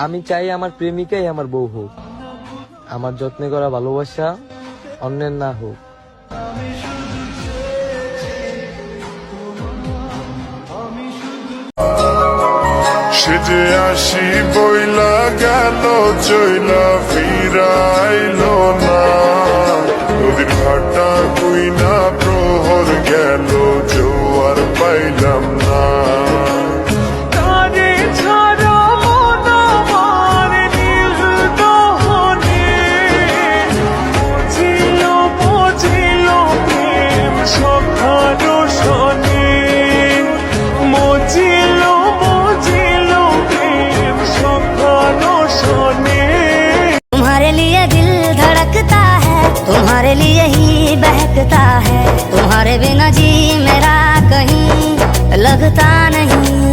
আমি চাই আমার প্রেমিকাই আমার বউ হোক, আমার যত্নে করা ভালোবাসা অন্যের না হোক। সেজে আসি বইলা গেল চইলা ফিরাইলো না, নদীর ঘাটা কুইনা প্রহর গেল জোয়ার পাইলাম না। तुम्हारे लिए दिल धड़कता है, तुम्हारे लिए ही बहकता है, तुम्हारे बिना जी मेरा कहीं लगता नहीं।